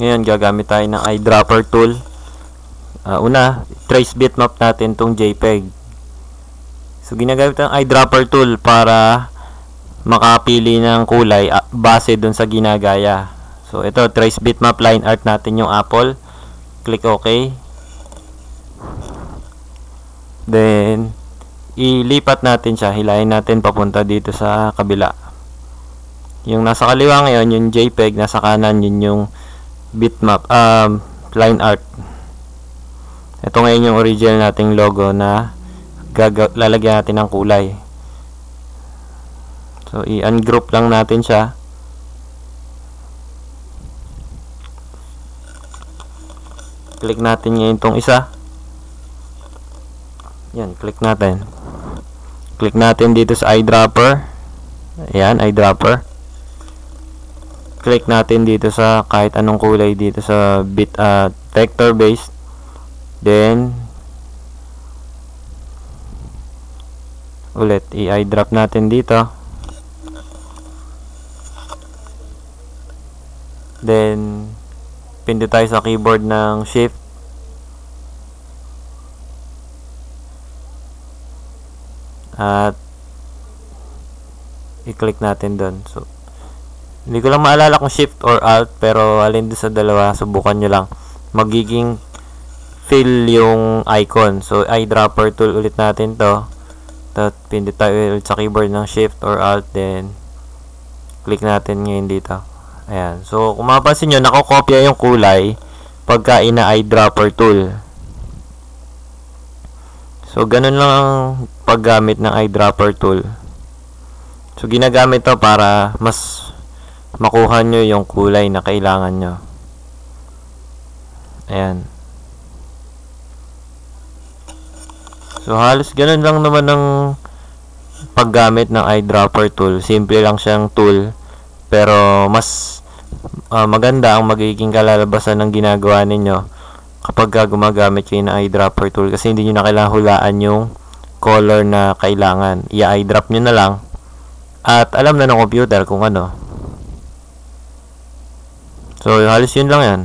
Ngayon, gagamit tayo ng eyedropper tool. Una, trace bitmap natin tong JPEG. So, ginagamit ang eyedropper tool para makapili ng kulay base dun sa ginagaya. So, ito, trace bitmap line art natin yung Apple. Click OK. Then, ilipat natin siya. Hilahin natin papunta dito sa kabila. Yung nasa kaliwa ngayon, yung JPEG. Nasa kanan, yun yung bitmap, line art. Ito ngayon yung original nating logo na lalagyan natin ng kulay. So, i-ungroup lang natin siya. Click natin ngayon itong isa. Yan, click natin. Click natin dito sa eyedropper. Ayan, eyedropper. Click natin dito sa kahit anong kulay dito sa vector based. Then, ulit, i-eyedrop natin dito. Then, pindot tayo sa keyboard ng Shift. At, i-click natin doon. So, hindi ko lang maalala kung Shift or Alt, pero alin doon sa dalawa, subukan nyo lang. Magiging fill yung icon. So, eyedropper tool ulit natin to. Tapos, pindot tayo ulit sa keyboard ng Shift or Alt. Then, click natin ngayon dito. Ayan. So, kung mapapansin nyo, nakokopya yung kulay pagka ina-eyedropper tool. So, ganun lang ang paggamit ng eyedropper tool. So, ginagamit to para mas makuha nyo yung kulay na kailangan nyo. Ayan. So, halos ganun lang naman ng paggamit ng eyedropper tool. Simple lang siyang tool. Pero, mas maganda ang magiging kalalabasan ng ginagawa ninyo kapag gumagamit kayo ng eyedropper tool. Kasi hindi nyo na kailangan hulaan yung color na kailangan. I-eyedrop nyo na lang. At alam na ng computer kung ano. So, halos yun lang yan.